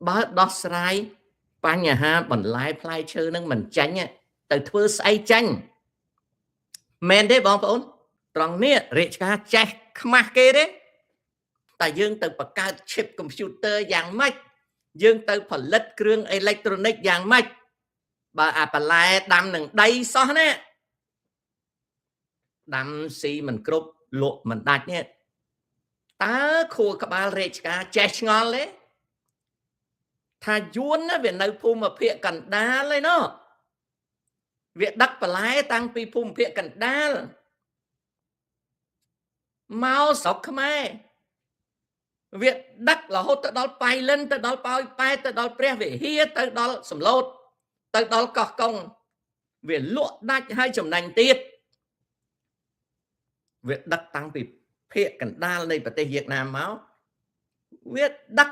បើដោះស្រាយបញ្ហាបន្លែផ្លែឈើនឹងមិនចាញ់ទៅធ្វើស្អីចាញ់មែនទេបងប្អូនត្រង់នេះរាជការចេះខ្មាស់គេទេតែយើងទៅបង្កើត chip computer យ៉ាងម៉េចយើងទៅផលិតគ្រឿងអេឡិចត្រូនិកយ៉ាងម៉េចបើអាបន្លែដាំនឹងដីសោះណាដាំស៊ីមិនគ្រប់លក់មិនដាច់នេះតើខួរក្បាលរាជការចេះឆ្ងល់ទេថាយួនណាវានៅភូមិភាគកណ្ដាលឯណោះវាដឹកបន្លែតាំងពីភូមិភាគកណ្ដាលមកស្រុកខ្មែរវាដឹករហូតទៅដល់ប៉ៃលិនទៅដល់ប៉ោយប៉ែទៅដល់ព្រះវិហារទៅដល់សំឡូតទៅដល់កោះកុងវាលក់ដាច់ហើយចំណេញទៀតវាដឹកតាំងពីភាគកណ្ដាលនៃប្រទេសវៀតណាមមកវាដឹក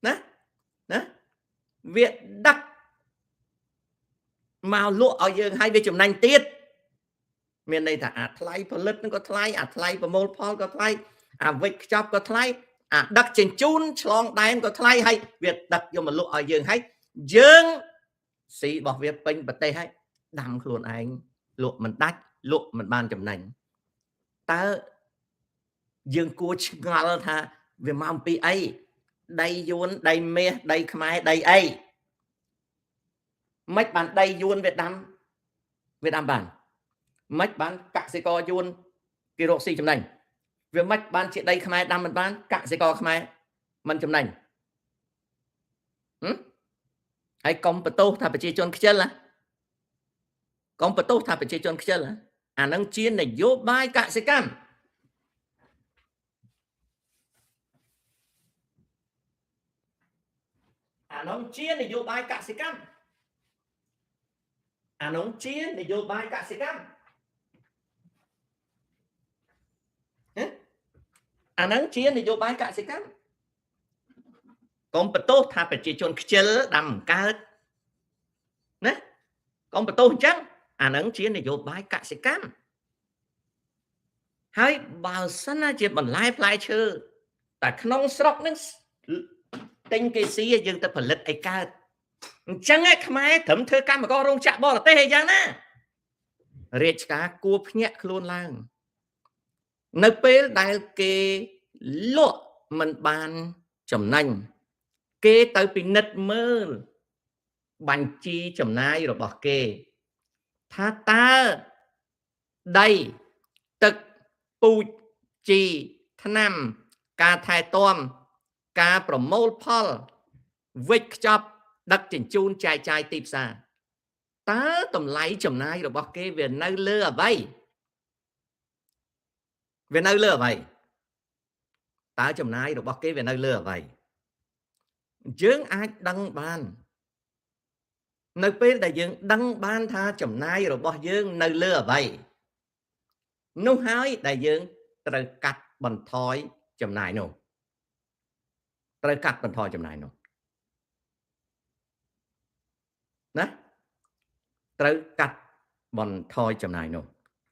ណាវាដឹកមកលក់ឲ្យយើងហើយវាចំណេញទៀតមានន័យថាអាថ្លៃផលិតនឹងក៏ថ្លៃអាថ្លៃប្រមូលផលក៏ថ្លៃអាវិចខ្ចប់ក៏ថ្លៃអាដឹកជញ្ជូនឆ្លងដែនក៏ថ្លៃហើយវាដឹកយកមកលក់ឲ្យយើងហើយយើងស៊ីរបស់វាពេញប្រទេសហើយដាំខ្លួនឯងលក់មិនដាច់លក់មិនបានចំណេញតើយើងគួរឆ្ងល់ថាវាមកអំពីអីដីយួនដីមាសដីខ្មែរដីអីមិនបានដីយួនវាដាំបានមិនបានកសិករយួនគេរកស៊ីចំណេញវាមិនបានជាដីខ្មែរដាំមិនបានកសិករខ្មែរមិនចំណេញហើយកុំបន្ទោសថាប្រជាជនខ្ជិលណាកុំបន្ទោសថាប្រជាជនខ្ជិលណាអានឹងជានយោបាយកសិកម្មអានោះជានយោបាយកសិកម្មអានោះជានយោបាយកសិកម្មអានឹងជានយោបាយកសិកម្មកុំបន្ទោសថាប្រជាជនខ្ជិលដាំកើតណាកុំបន្ទោសអញ្ចឹងអានឹងជានយោបាយកសិកម្មហើយបើសិនណាជាបន្លែផ្លែឈើតែក្នុងស្រុកនឹងទិញគេស៊ីយើងទៅផលិតអីកើតអញ្ចឹងខ្មែរត្រឹមធ្វើកម្មកររោងចក្របរទេសអីយ៉ាងណារាជការគួរភ្ញាក់ខ្លួនឡើងនៅពេលដែលគេលក់មិនបានចំណេញគេទៅពិនិត្យមើលបញ្ជីចំណាយរបស់គេថាតើដីទឹកពូជជីថ្នាំការថែទាំការប្រមូលផលវិចខ្ចប់ដឹកជញ្ជូនចែកចាយទីផ្សារតើតម្លៃចំណាយរបស់គេវានៅលើអ្វីវានៅលើអ្វីតើចំណាយរបស់គេវានៅលើអ្វីយើងអាចដឹងបាននៅពេលដែលយើងដឹងបានថាចំណាយរបស់យើងនៅលើអ្វីនោះហើយដែលយើងត្រូវកាត់បន្ថយចំណាយនោះត្រូវកាត់បន្ថយចំណាយនោះណាត្រូវកាត់បន្ថយចំណាយនោះ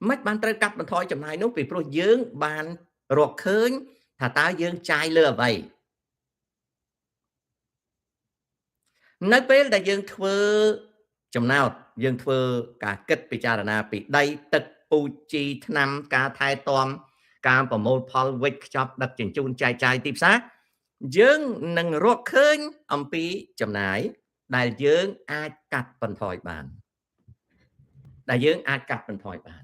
មិនបានត្រូវកាត់បន្ថយចំណាយនោះពីព្រោះយើងបានរកឃើញថាតើយើងចាយលើអ្វីនៅពេលដែលយើងធ្វើចំណោទយើងធ្វើការគិតពិចារណាពីដីទឹកពូជជីថ្នាំការថែទាំការប្រមូលផលវិចខ្ចប់ដឹកជញ្ជូនចែកចាយទីផ្សារយើងនឹងរកឃើញអំពីចំណាយដែលយើងអាចកាត់បន្ថយបានដែលយើងអាចកាត់បន្ថយបាន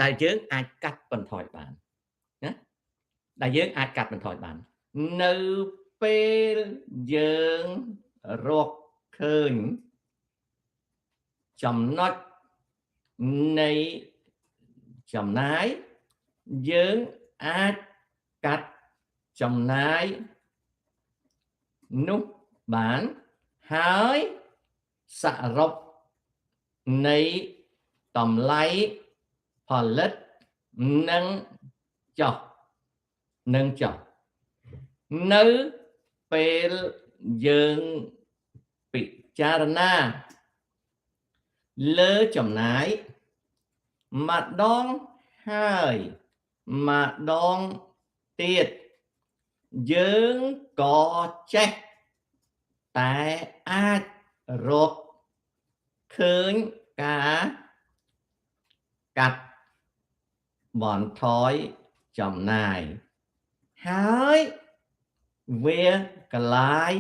ដែលយើងអាចកាត់បន្ថយបានណាដែលយើងអាចកាត់បន្ថយបាននៅពេលយើងរកឃើញចំណុចនៃចំណាយយើងអាចកាត់ចំណាយនោះបានហើយសរុបនៃតម្លៃផលិតនឹងចុះនៅពេលយើងពិចារណាលើចំណាយម្ដងហើយម្ដងទៀតយើងក៏ចេះ តែអាចរកឃើញការកាត់បន្ថយចំណាយហើយវាកលាយ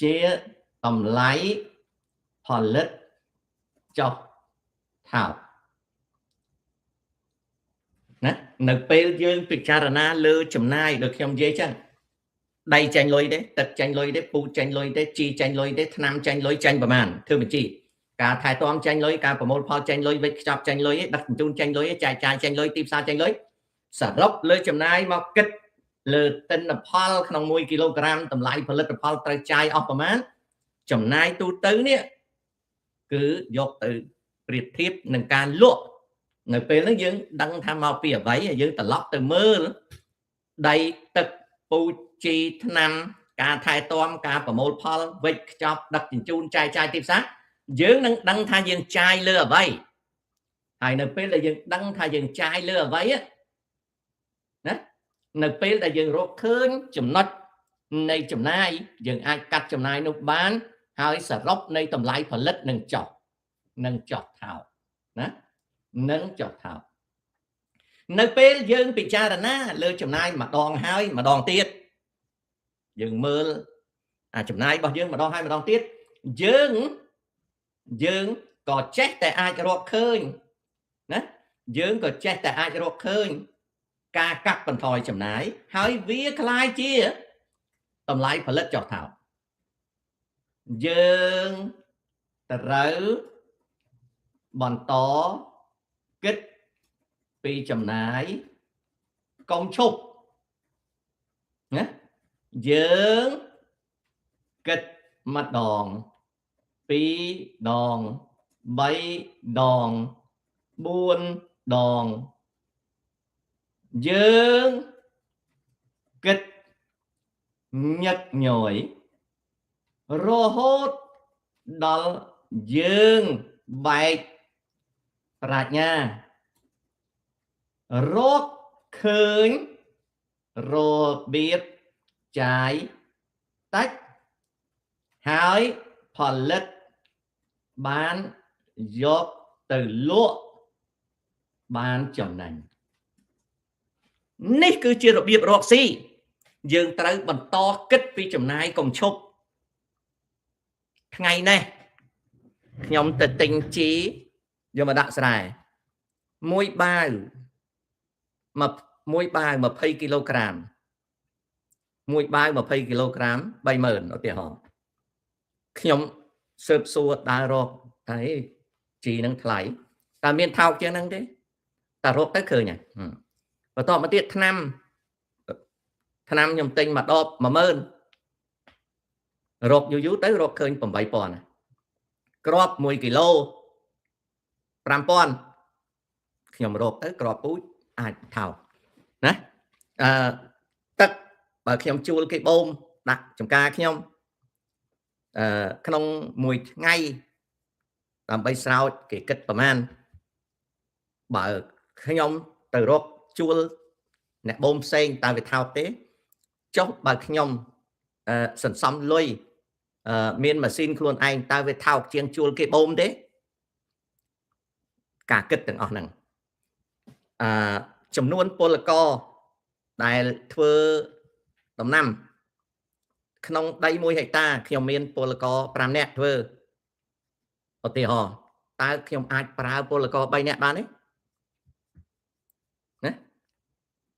ជាតម្លៃផលិតចុះថោកណានៅពេលយើងពិចារណាលើចំណាយដូចខ្ញុំនិយាយចឹងដៃចាញ់លុយទេទឹកចាញ់លុយទេពូចាញ់លុយទេជីចាញ់លុយទេថ្នាំចាញ់លុយចាញ់ប្រមាណធ្វើបញ្ជីការថែទាំចាញ់លុយការប្រមូលផលចាញ់លុយវិចខ្ចប់ចាញ់លុយដឹកជញ្ជូនចាញ់លុយចាយចាយចាញ់លុយទីផ្សារចាញ់លុយសរុបលើចំណាយមកគិតលើទិន្នផលក្នុង1គីឡូក្រាមតម្លៃផលិតផលត្រូវចាយអស់ប្រមាណចំណាយទូទៅនេះគឺយកទៅប្រៀបធៀបនឹងការលក់នៅពេលហ្នឹងយើងដឹងថាមកពីអ្វីយើងត្រឡប់ទៅមើលដៃទឹកពូជជីថ្នាំការថែទាំការប្រមូលផលវិចខ្ចប់ដឹកជញ្ជូនចាយចាយទីផ្សារយើងនឹងដឹងថាយើងចាយលើអ្វីហើយនៅពេលដែលយើងដឹងថាយើងចាយលើអ្វីណានៅពេលដែលយើងរកឃើញចំណុចនៃចំណាយយើងអាចកាត់ចំណាយនោះបានហើយសរុបនៃតម្លៃផលិតនឹងចុះថោកណានឹងចុះថោកនៅពេលយើងពិចារណាលើចំណាយម្ដងហើយម្ដងទៀតយើងមើលចំណាយរបស់យើងម្ដងហើយម្ដងទៀតយើងក៏ចេះតែអាចរកឃើញណាយើងក៏ចេះតែអាចរកឃើញការកាត់បន្ថយចំណាយហើយវាคล้ายជាតម្លៃផលិតចុះថោកយើងត្រូវបន្តគិតពីចំណាយកុំឈប់ណាយើងគិតម្ដងពីរដង3ដង4ដងយើងគិតញឹកញយរហូតដល់យើងបែកប្រាជ្ញារកឃើញរបៀបចាយតិចហើយផលិតបានយកទៅលក់បានចំណេញនេះគឺជារបៀបរកស៊ីយើងត្រូវបន្តគិតពីចំណាយកុំឈប់ថ្ងៃនេះខ្ញុំទៅទិញជីយកមកដាក់ស្រែមួយបាវ20គីឡូក្រាមមួយបាវ20គីឡូក្រាម 30000 ឧទាហរណ៍ខ្ញុំស៊ើបសួរដើររកតែជីនឹងថ្លៃតើមានថោកជាងហ្នឹងទេតើរកទៅឃើញហ៎បន្តមកទៀតថ្នាំខ្ញុំទិញមួយដប 10000រកយូរទៅរកឃើញ 8000 គ្រាប់1គីឡូ 5000ខ្ញុំរកទៅគ្រាប់ពូជអាចថោកណាទឹកបើខ្ញុំជួលគេបូមដាក់ចំការខ្ញុំក្នុងមួយថ្ងៃដើម្បីស្រោចគេគិតប្រមាណបើខ្ញុំទៅរកជួលអ្នកបូមផ្សេងតើវាថោកទេចុះបើខ្ញុំសន្សំលុយមានម៉ាស៊ីនខ្លួនឯងតើវាថោកជាងជួលគេបូមទេការគិតទាំងអស់ហ្នឹងចំនួនពលករដែលធ្វើដំណាំក្នុងដី1ហិកតាខ្ញុំមានពលករ5នាក់ធ្វើឧទាហរណ៍តើខ្ញុំអាចប្រើពលករ3នាក់បានទេណា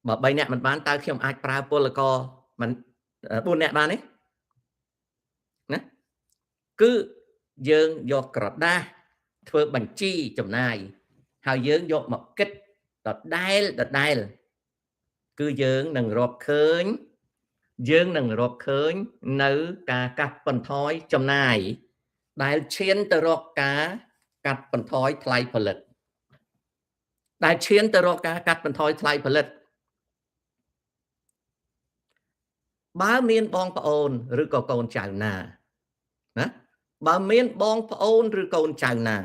បើ3នាក់មិនបានតើខ្ញុំអាចប្រើពលករមិន4នាក់បានទេណាគឺយើងយកក្រដាសធ្វើបញ្ជីចំណាយហើយយើងយកមកគិតដដែលគឺយើងនឹងរកឃើញនៅការកាត់បន្ថយចំណាយដែលឈានទៅរកការកាត់បន្ថយថ្លៃផលិតបើមានបងប្អូនឬក៏កូនចៅណាបើមានបងប្អូនឬកូនចៅណា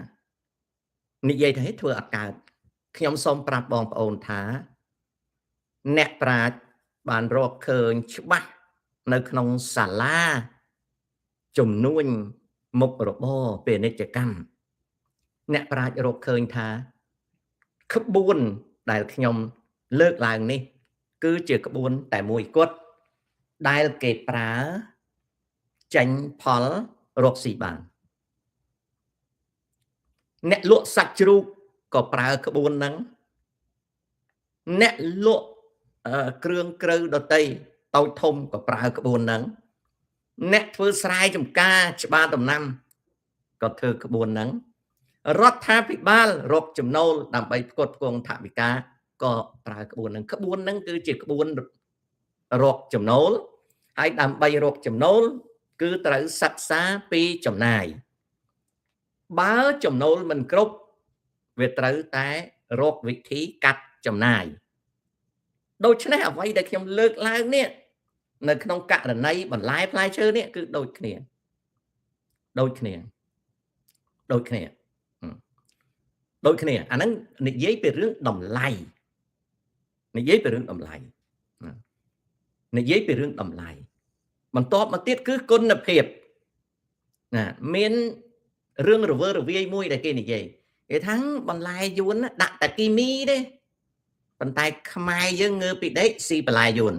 និយាយថាធ្វើអត់កើតខ្ញុំសូមប្រាប់បងប្អូនថាអ្នកប្រាជ្ញបានរកឃើញច្បាស់នៅក្នុងសាលា ជំនួញមុខរបរពាណិជ្ជកម្មអ្នកប្រាជ្ញរកឃើញថាក្បួនដែលខ្ញុំលើកឡើងនេះគឺជាក្បួនតែមួយគត់ដែលគេប្រើចេញផលរកស៊ីបានអ្នកលក់សាច់ជ្រូកក៏ប្រើក្បួនហ្នឹងអ្នកលក់គ្រឿងក្រៅដតីតូចធំក៏ប្រើក្បួនហ្នឹងអ្នកធ្វើស្រែចម្ការច្បារដំណាំក៏ធ្វើក្បួនហ្នឹងរដ្ឋាភិបាលរកចំណូលដើម្បីផ្គត់ផ្គង់ថវិកាក៏ប្រើក្បួនហ្នឹងក្បួនហ្នឹងគឺជាក្បួនរកចំណូលហើយដើម្បីរកចំណូលគឺត្រូវសិក្សាពីចំណាយបើចំណូលមិនគ្រប់វាត្រូវតែរកវិធីកាត់ចំណាយដូច្នេះអ្វីដែលខ្ញុំលើកឡើងនេះនៅក្នុងករណីបន្លែផ្លែឈើនេះគឺដូចគ្នាអាហ្នឹងនិយាយពីរឿងតម្លៃបន្ទាប់មកទៀតគឺគុណភាពណាមានរឿងរវើរវាយមួយដែលគេនិយាយគេថាបន្លែយួនដាក់តែគីមីទេប៉ុន្តែខ្មែរយើងងើពីដេកស៊ីបន្លែយួន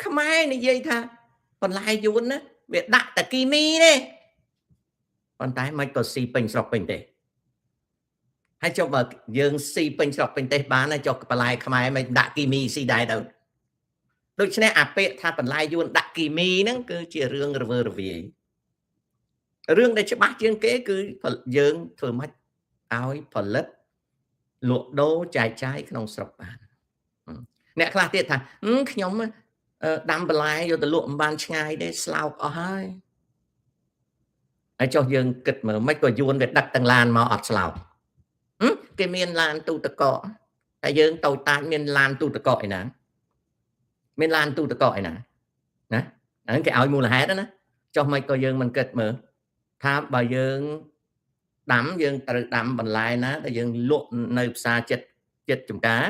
ខ្មែរនិយាយថាបន្លែយួនណាវាដាក់តែគីមីទេប៉ុន្តែមិនក៏ស៊ីពេញស្រុកពេញទេហើយចុះបើយើងស៊ីពេញស្រុកពេញទេបានហើយចុះបន្លែខ្មែរមិនដាក់គីមីស៊ីដែរទៅដូច្នេះអាពាក្យថាបន្លែយួនដាក់គីមីហ្នឹងគឺជារឿងរវើរវាយរឿងដែលច្បាស់ជាងគេគឺយើងធ្វើម៉េចឲ្យផលិតលក់ដូរចែកចាយក្នុងស្រុកបានអ្នកខ្លះទៀតថាខ្ញុំដាំបន្លែយកទៅលក់មិនបានឆ្ងាយទេស្លោកអស់ហើយចុះយើងគិតមើលមិនក៏យួនវាដឹកទាំងឡានមកអត់ស្លោកគេមានឡានទូទឹកកកតែយើងតូចតាចមានឡានទូទឹកកកឯណាណាហ្នឹងគេឲ្យមូលហេតុណាចុះមិនក៏យើងមិនគិតមើលថាបើយើងដាំយើងត្រូវដាំបន្លែណាដែលយើងលក់នៅផ្សារចិត្តចំការ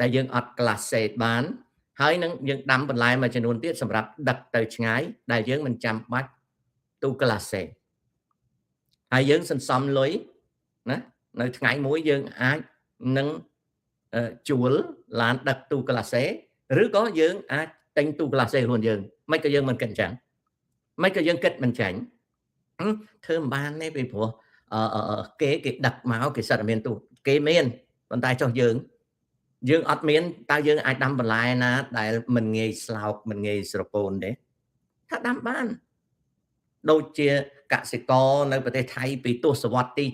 ដែលយើងអត់ក្លាសេបានហើយនឹងយើងដាំបន្លែមួយចំនួនទៀតសម្រាប់ដឹកទៅឆ្ងាយដែលយើងមិនចាំបាច់ទូក្លាសេហើយយើងសន្សំលុយណានៅថ្ងៃមួយយើងអាចនឹងជួលឡានដឹកទូក្លាសេឬក៏យើងអាចទិញទូក្លាសេខ្លួនយើងមិនក៏យើងមិនគិតអញ្ចឹងមិនក៏យើងគិតមិនចាញ់ធ្វើមិនបានទេពីព្រោះគេដឹកមកគេសិតតែមានទូគេមានប៉ុន្តែចុះយើងអត់មានតើយើងអាចដាំបន្លែណាដែលមិនងាយស្លោកមិនងាយស្រពោនទេថាដាំបានដូចជាកសិករនៅប្រទេសថៃពីទសវត្សរ៍ទី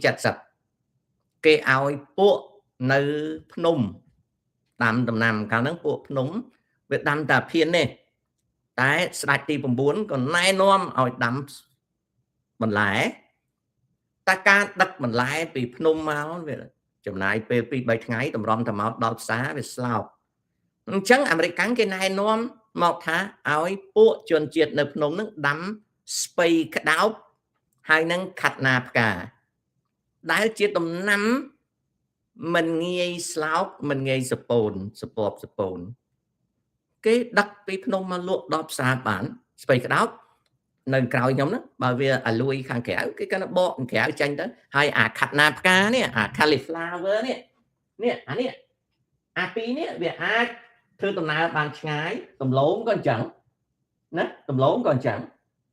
70គេឲ្យពួកនៅភ្នំដាំដំណាំកាលហ្នឹងពួកភ្នំវាដាំតែភៀននេះតែស្ដេចទី9ក៏ណែនាំឲ្យដាំបន្លែតែការដឹកបន្លែពីភ្នំមកវាចំណាយពេល 2-3 ថ្ងៃតម្រាំតែមកដល់ផ្សារវាស្លោកអញ្ចឹងអាមេរិកគេណែនាំមកថាឲ្យពួកជនជាតិនៅភ្នំហ្នឹងដាំស្ពៃក្តោបហើយនឹងខាត់ណាផ្កាដែលជាដំណាំមិនងាយស្លោកមិនងាយសពូនគេដឹកពីភ្នំមកលក់ដល់ផ្សារបានស្ពៃក្តោបនៅក្រោយខ្ញុំហ្នឹងបើវាអាលួយខាងក្រៅគេគាត់បកខាងក្រៅចាញ់ទៅហើយអាខាត់ណាផ្កានេះអា cauliflower នេះអាពីរនេះវាអាចធ្វើដំណើរបានឆ្ងាយដំឡូងក៏អញ្ចឹងណា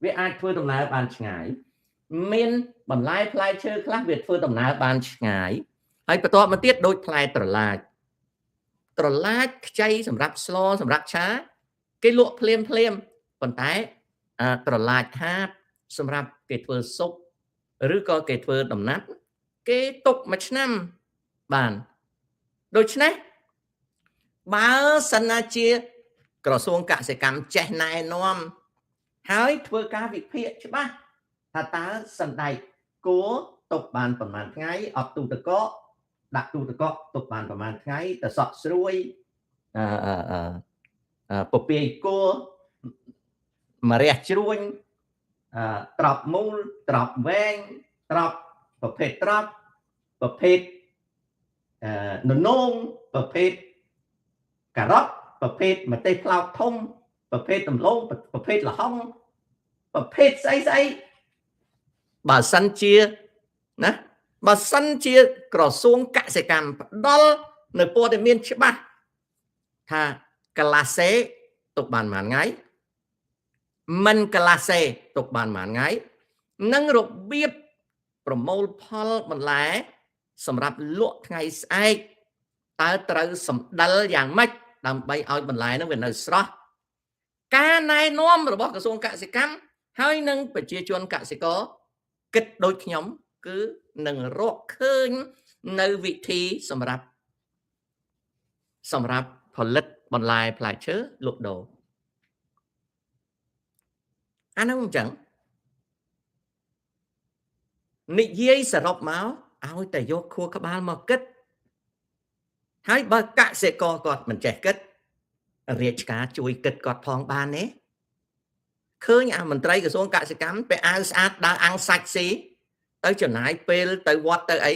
វាអាចធ្វើដំណើរបានឆ្ងាយមានបន្លែផ្លែឈើខ្លះវាធ្វើដំណើរបានឆ្ងាយហើយបន្ទាប់មកទៀតដូចផ្លែត្រឡាចខ្ចីសម្រាប់ស្លសម្រាប់ឆាគេលក់ភ្លាមប៉ុន្តែត្រឡាចហាបសម្រាប់គេធ្វើស៊ុបឬក៏គេធ្វើដំណាប់គេទុកមួយឆ្នាំបានដូច្នេះបើសិនណាជាក្រសួងកសិកម្មចេះណែនាំហើយធ្វើការវិភាគច្បាស់ថាតើសណ្ដែកគួរទុកបានប្រហែលថ្ងៃអត់ទូទឹកកកដាក់ទូទឹកកកទុកបានប្រហែលថ្ងៃទៅសក់ស្រួយពពាយគួរម្រះជ្រួញត្រប់មូលត្រប់វែងត្រប់ប្រភេទត្រប់ប្រភេទននោងប្រភេទការ៉ុតប្រភេទម្ទេសផ្លោកធំ ប្រភេទដំឡូងប្រភេទល្ហុងប្រភេទស្អីបើសិនជាណាបើសិនជាក្រសួងកសិកម្មផ្ដល់នៅព័ត៌មានច្បាស់ថាកាឡាសេទុកបានប៉ុន្មានថ្ងៃមិនកាឡាសេទុកបានប៉ុន្មានថ្ងៃនិងរបៀបប្រមូលផលបន្លែសម្រាប់លក់ថ្ងៃស្អែកតើត្រូវសម្ដិលយ៉ាងម៉េចដើម្បីឲ្យបន្លែហ្នឹងវានៅស្រស់ការណែនាំរបស់ក្រសួងកសិកម្មហើយនឹងប្រជាជនកសិករគិតដូចខ្ញុំគឺនឹងរកឃើញនៅវិធីសម្រាប់ផលិតបន្លែផ្លែឈើលក់ដូរអានោះអញ្ចឹងនិយាយសរុបមកឲ្យតែយកខួរក្បាលមកគិតហើយបើកសិករគាត់មិនចេះគិតរាជការជួយគិតគាត់ផងបានទេឃើញអាមន្ត្រីក្រសួងកសិកម្មពេលអាវស្អាតដើរអាំងសាច់ស៊ីទៅចំណាយពេលទៅវត្តទៅអី